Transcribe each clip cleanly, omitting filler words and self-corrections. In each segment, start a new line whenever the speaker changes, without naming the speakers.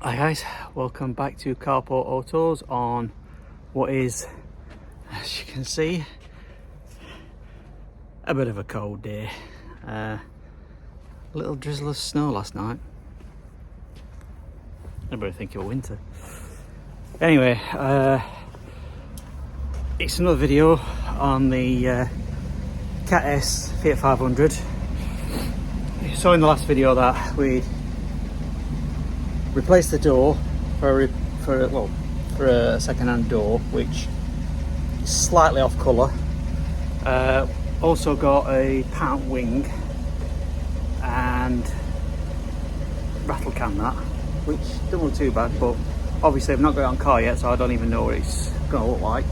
Hi guys, welcome back to Carport Autos on what is, as you can see, a bit of a cold day. A little drizzle of snow last night. Everybody think it was winter. Anyway, it's another video on the Cat-S Fiat 500. You saw in the last video that we replaced the door for a second-hand door, which is slightly off colour. Also got a pant wing and rattle can that, which don't look too bad, but obviously I've not got it on car yet, so I don't even know what it's going to look like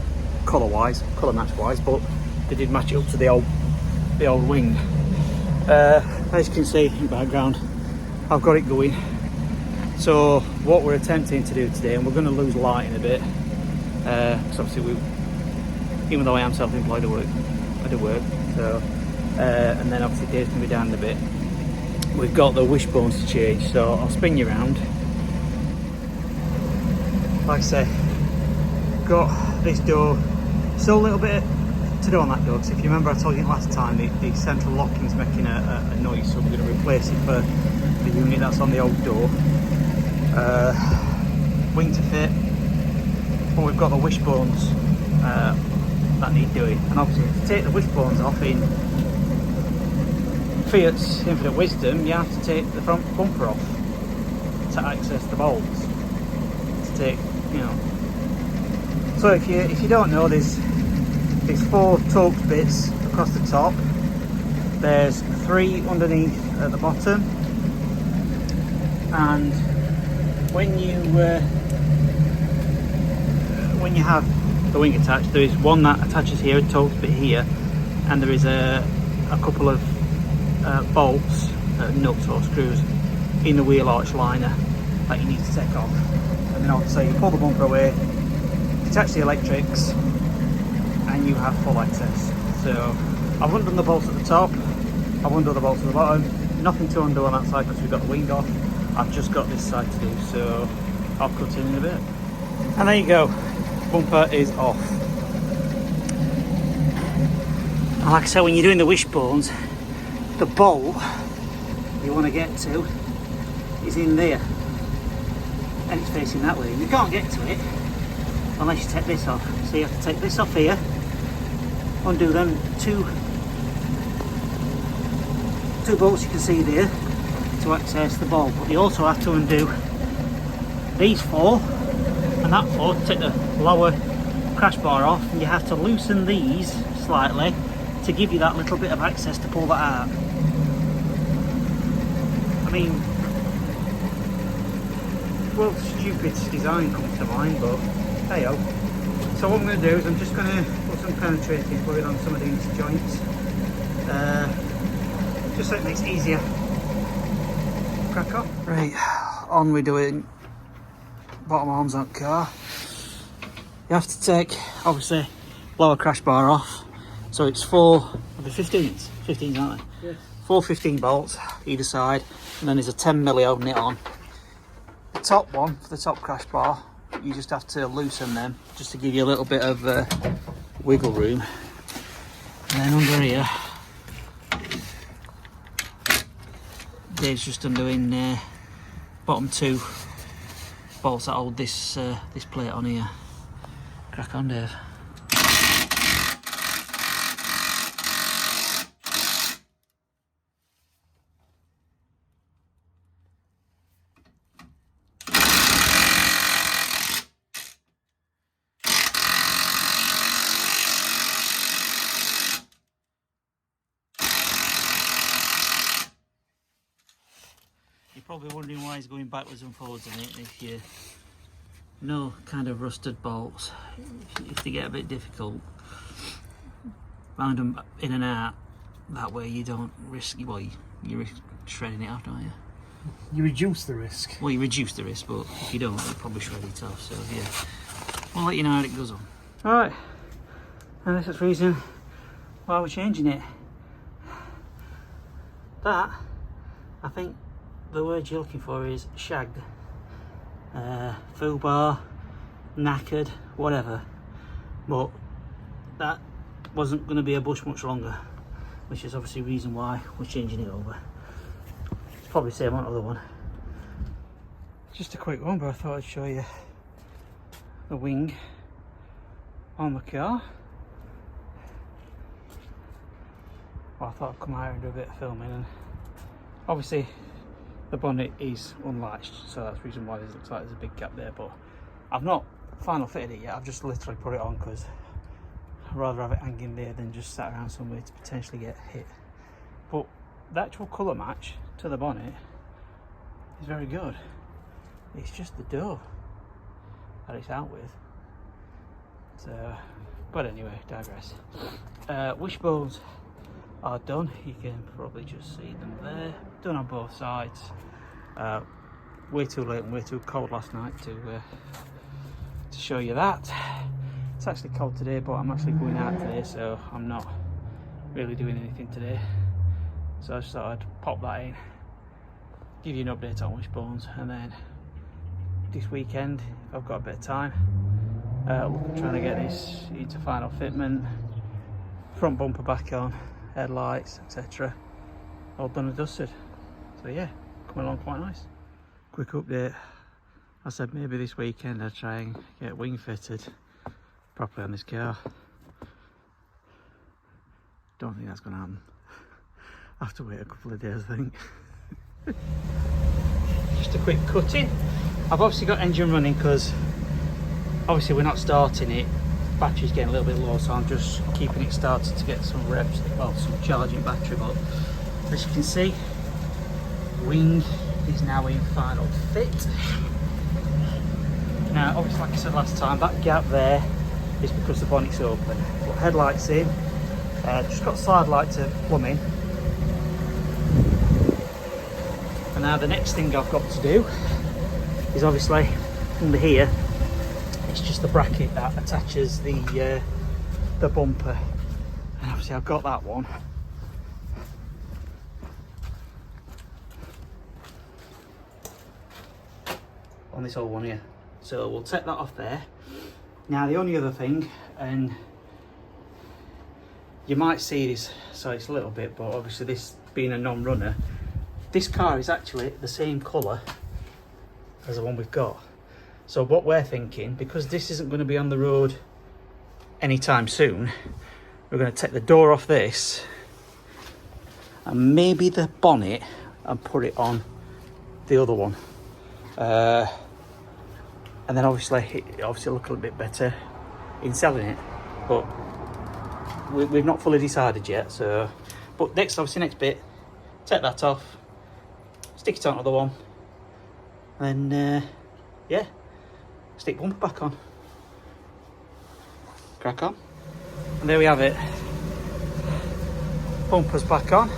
colour match wise, but they did match it up to the old wing. As you can see in the background, I've got it going. So what we're attempting to do today, and we're going to lose light in a bit, because obviously even though I am self-employed, I do work, so and then obviously Dave's going to be down in a bit. We've got the wishbones to change, so I'll spin you around. Like I say, got this door, still a little bit to do on that door, because if you remember I told you last time, the central locking's making a noise, so we're going to replace it for the unit that's on the old door. Wing to fit, but we've got the wishbones that need doing, and obviously to take the wishbones off in Fiat's infinite wisdom, you have to take the front bumper off to access the bolts to take, you know. So if you don't know, there's 4 torque bits across the top, there's 3 underneath at the bottom, and when you have the wing attached, there is one that attaches here, a torque bit here, and there is a couple of bolts, nuts or screws in the wheel arch liner that you need to take off. And then obviously you pull the bumper away, detach the electrics, and you have full access. So I've undone the bolts at the top, I've undone the bolts at the bottom, nothing to undo on that side because we've got the wing off. I've just got this side to do, so I'll cut in a bit. And there you go, bumper is off. And like I said, when you're doing the wishbones, the bolt you want to get to is in there, and it's facing that way. You can't get to it unless you take this off. So you have to take this off here, undo them two bolts you can see there to access the bolt, but you also have to undo these 4 and that 4 to take the lower crash bar off, and you have to loosen these slightly to give you that little bit of access to pull that out. I mean, well, stupid design comes to mind, but hey ho. So what I'm going to do is I'm just going to put some penetrating fluid on some of these joints, just so it makes it easier. Crack on. Right, on we do it. Bottom arms on car. You have to take, obviously, lower crash bar off. So it's 4, are they 15s? 15s, aren't they? Yes. 4 15 bolts either side, and then there's a 10mm holding it on. The top one, for the top crash bar, you just have to loosen them just to give you a little bit of wiggle room. And then under here, Dave's just undoing bottom 2 bolts that hold this this plate on here. Crack on, Dave. You're probably wondering why he's going backwards and forwards in it. If you know kind of rusted bolts, if they get a bit difficult, round them in and out, that way you don't risk, well, you risk shredding it off, don't you?
You reduce the risk.
Well, you reduce the risk, but if you don't, you'll probably shred it off, so yeah. We'll let you know how it goes on. Alright, and this is the reason why we're changing it. That, I think the word you're looking for is shagged. full bar, knackered, whatever. But that wasn't going to be a bush much longer, which is obviously the reason why we're changing it over. It's probably the same on the other one. Just a quick one, but I thought I'd show you the wing on the car. Well, I thought I'd come out and do a bit of filming, and obviously the bonnet is unlatched, so that's the reason why it looks like there's a big gap there, but I've not final fitted it yet. I've just literally put it on because I'd rather have it hanging there than just sat around somewhere to potentially get hit. But the actual colour match to the bonnet is very good. It's just the door that it's out with. So, but anyway, digress. Wishbones are done. You can probably just see them there. Done on both sides. Way too late and way too cold last night to show you that. It's actually cold today, but I'm actually going out today, so I'm not really doing anything today. So I just thought I'd pop that in, give you an update on Wishbones, and then this weekend, if I've got a bit of time, look at trying to get this into final fitment, front bumper back on, headlights, etc. All done and dusted. So yeah, coming along quite nice. Quick update. I said maybe this weekend I'd try and get wing fitted properly on this car. Don't think that's going to happen. I have to wait a couple of days, I think. Just a quick cut-in. I've obviously got engine running because obviously we're not starting it. Battery's getting a little bit low, so I'm just keeping it started to get some revs, well, some charging battery. But as you can see, wing is now in final fit. Now, obviously, like I said last time, that gap there is because the bonnet's open. But headlights in, just got side light to plumb in. And now the next thing I've got to do is obviously under here, it's just the bracket that attaches the bumper, and obviously I've got that one. On this old one here, so we'll take that off there. Now the only other thing, and you might see this, so it's a little bit, but obviously this being a non-runner, this car is actually the same colour as the one we've got. So what we're thinking, because this isn't going to be on the road anytime soon, we're going to take the door off this and maybe the bonnet and put it on the other one. And then obviously it obviously look a little bit better in selling it, but we've not fully decided yet. So, but next bit, take that off, stick it on the other one, and yeah, stick bumper back on, crack on, and there we have it. Bumper's back on.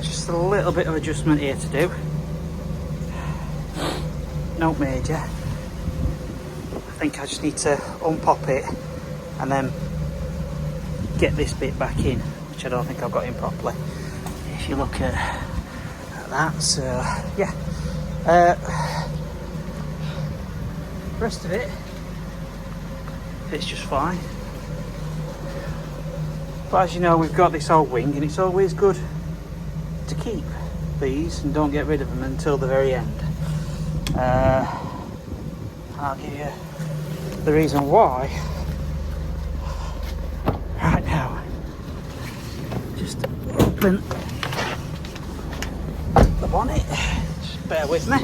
Just a little bit of adjustment here to do. No major. I think I just need to unpop it and then get this bit back in, which I don't think I've got in properly. If you look at that, so yeah. Rest of it fits just fine. But as you know, we've got this old wing, and it's always good to keep these and don't get rid of them until the very end. I'll give you the reason why right now. Just open the bonnet, just bear with me.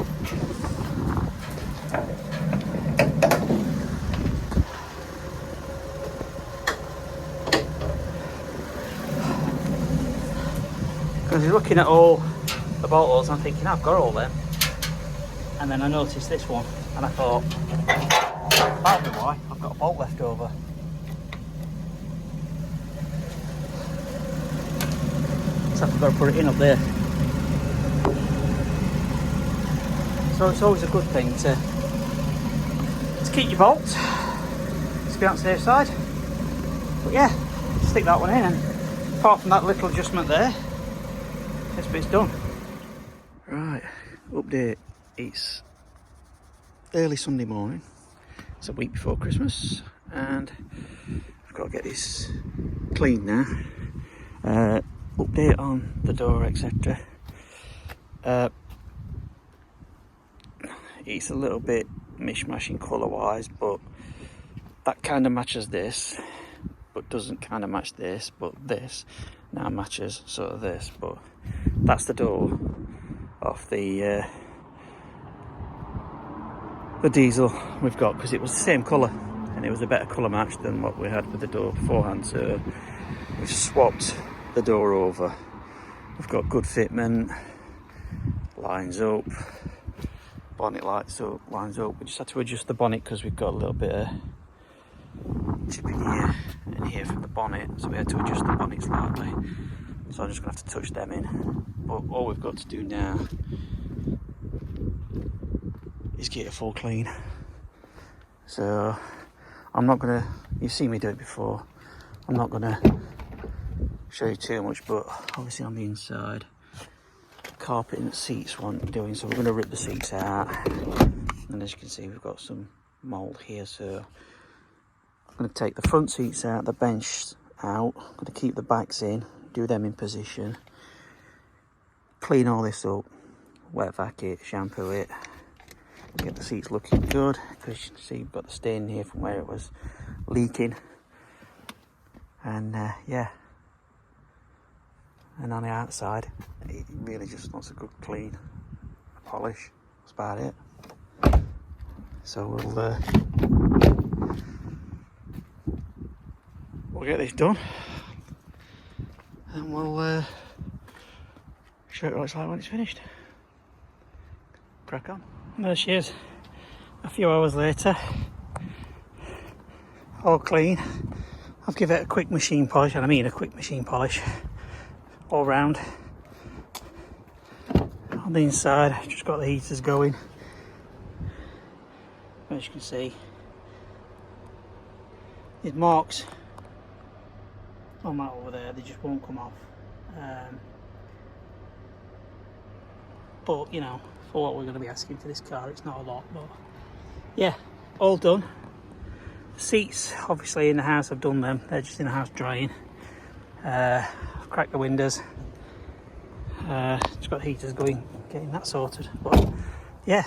Because you're looking at all the bolt holes, I'm thinking I've got all them, and then I noticed this one and I thought, that'll be why, I've got a bolt left over. So I've got to put it in up there. So it's always a good thing to keep your bolts, to be on the safe side. But yeah, stick that one in, and apart from that little adjustment there, this bit's done. Right, update. It's early Sunday morning. It's a week before Christmas, and I've got to get this cleaned now. Update on the door, etc. It's a little bit mishmashing colour wise, but that kind of matches this, but doesn't kind of match this, but this now matches sort of this. But that's the door of the diesel we've got, because it was the same colour and it was a better colour match than what we had with the door beforehand, so we've swapped the door over. We've got good fitment, lines up, bonnet lights up, lines up. We just had to adjust the bonnet because we've got a little bit of chipping here and here from the bonnet, so we had to adjust the bonnet slightly, so I'm just going to have to touch them in. But all we've got to do now is get a full clean. So I'm not going to, you've seen me do it before, I'm not going to show you too much, but obviously on the inside, carpet and seats want doing, so we're going to rip the seats out, and as you can see we've got some mould here, so I'm going to take the front seats out, the bench out, I'm going to keep the backs in, do them in position, clean all this up, wet vac it, shampoo it, get the seats looking good, because you can see you've got the stain here from where it was leaking, and yeah, and on the outside it really just wants a good clean, a polish. That's about it. So we'll get this done, and we'll show you what it's like when it's finished. Crack on. And there she is, a few hours later, all clean. I've given it a quick machine polish, and I mean a quick machine polish, all round. On the inside, I've just got the heaters going. As you can see, there's marks on that over there, they just won't come off. But you know, for what we're going to be asking for this car, it's not a lot. But yeah, all done. The seats, obviously in the house, I've done them, they're just in the house drying. I've cracked the windows, just got the heaters going, getting that sorted. But yeah,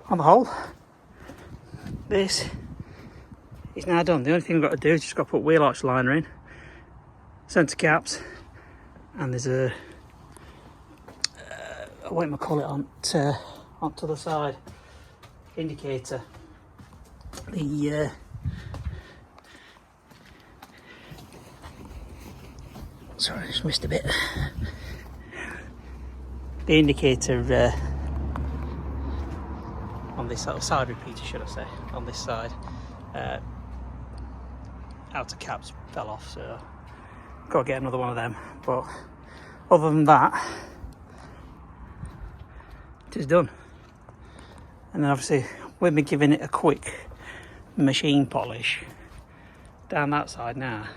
on the whole, this is now done. The only thing we've got to do is just got to put wheel arch liner in, centre caps, and there's a what am I call it onto the side indicator. The sorry, I just missed a bit. The indicator on this side repeater, should I say, on this side, outer caps fell off, so got to get another one of them. But other than that, it is done. And then obviously with me giving it a quick machine polish down that side now,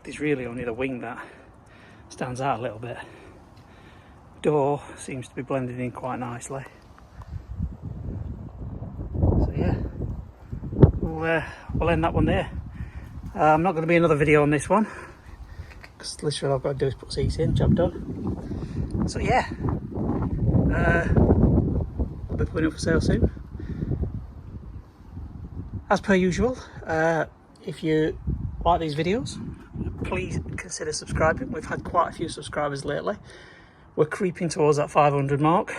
there's really only the wing that stands out a little bit. Door seems to be blended in quite nicely. So yeah, we'll end that one there. I'm not going to be another video on this one, because literally all I've got to do is put seats in, job done. So yeah, I'll be putting it up for sale soon. As per usual, if you like these videos, please consider subscribing. We've had quite a few subscribers lately. We're creeping towards that 500 mark.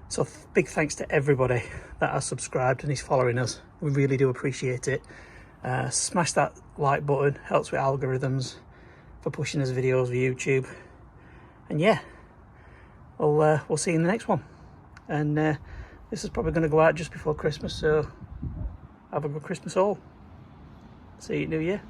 So big thanks to everybody that has subscribed and is following us. We really do appreciate it. Smash that like button, helps with algorithms for pushing us videos with YouTube. And yeah, we'll see you in the next one. And this is probably going to go out just before Christmas, so have a good Christmas all. See you New Year.